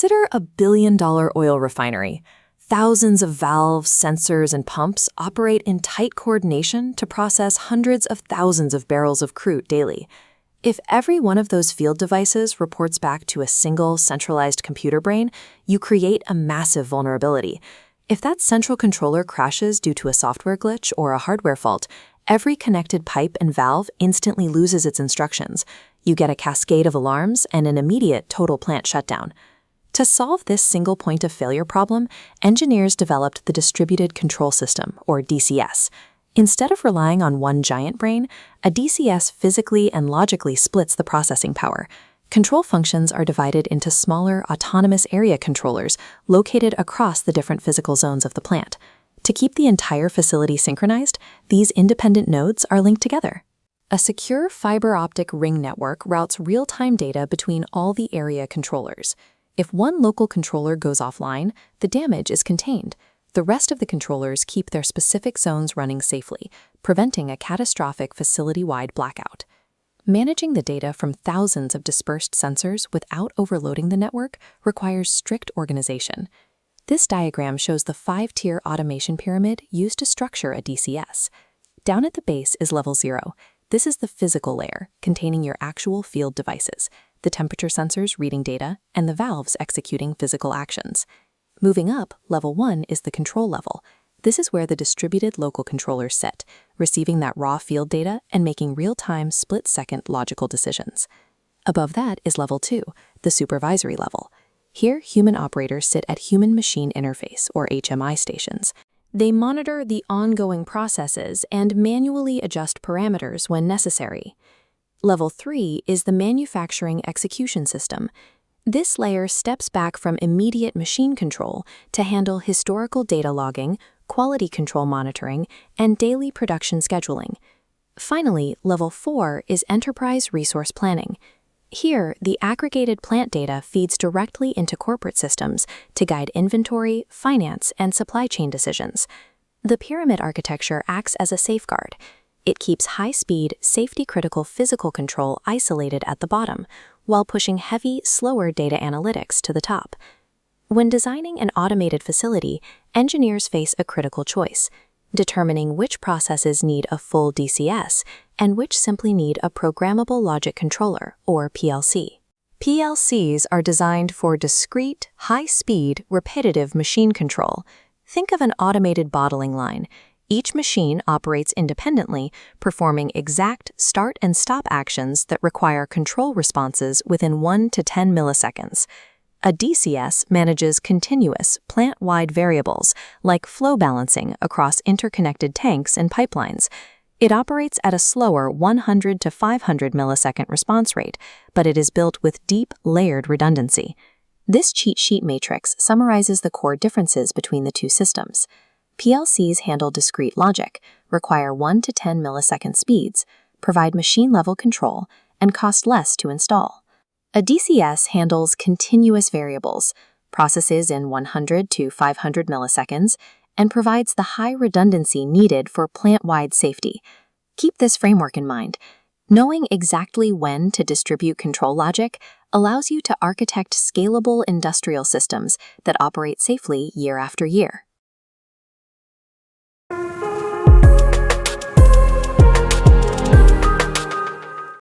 Consider a billion-dollar oil refinery. Thousands of valves, sensors, and pumps operate in tight coordination to process hundreds of thousands of barrels of crude daily. If every one of those field devices reports back to a single centralized computer brain, you create a massive vulnerability. If that central controller crashes due to a software glitch or a hardware fault, every connected pipe and valve instantly loses its instructions. You get a cascade of alarms and an immediate total plant shutdown. To solve this single point of failure problem, engineers developed the Distributed Control System, or DCS. Instead of relying on one giant brain, a DCS physically and logically splits the processing power. Control functions are divided into smaller, autonomous area controllers located across the different physical zones of the plant. To keep the entire facility synchronized, these independent nodes are linked together. A secure fiber optic ring network routes real-time data between all the area controllers. If one local controller goes offline, the damage is contained. The rest of the controllers keep their specific zones running safely, preventing a catastrophic facility-wide blackout. Managing the data from thousands of dispersed sensors without overloading the network requires strict organization. This diagram shows the 5-tier automation pyramid used to structure a DCS. Down at the base is level 0. This is the physical layer, containing your actual field devices, the temperature sensors reading data, and the valves executing physical actions. Moving up, level 1 is the control level. This is where the distributed local controllers sit, receiving that raw field data and making real-time, split-second logical decisions. Above that is level 2, the supervisory level. Here, human operators sit at human-machine interface, or HMI stations. They monitor the ongoing processes and manually adjust parameters when necessary. Level 3 is the manufacturing execution system. This layer steps back from immediate machine control to handle historical data logging, quality control monitoring, and daily production scheduling. Finally, level 4 is enterprise resource planning. Here, the aggregated plant data feeds directly into corporate systems to guide inventory, finance, and supply chain decisions. The pyramid architecture acts as a safeguard. It keeps high-speed, safety-critical physical control isolated at the bottom, while pushing heavy, slower data analytics to the top. When designing an automated facility, engineers face a critical choice: determining which processes need a full DCS and which simply need a programmable logic controller, or PLC. PLCs are designed for discrete, high-speed, repetitive machine control. Think of an automated bottling line. Each machine operates independently, performing exact start and stop actions that require control responses within 1 to 10 milliseconds. A DCS manages continuous, plant-wide variables, like flow balancing across interconnected tanks and pipelines. It operates at a slower 100 to 500 millisecond response rate, but it is built with deep, layered redundancy. This cheat sheet matrix summarizes the core differences between the two systems. PLCs handle discrete logic, require 1 to 10 millisecond speeds, provide machine-level control, and cost less to install. A DCS handles continuous variables, processes in 100 to 500 milliseconds, and provides the high redundancy needed for plant-wide safety. Keep this framework in mind. Knowing exactly when to distribute control logic allows you to architect scalable industrial systems that operate safely year after year.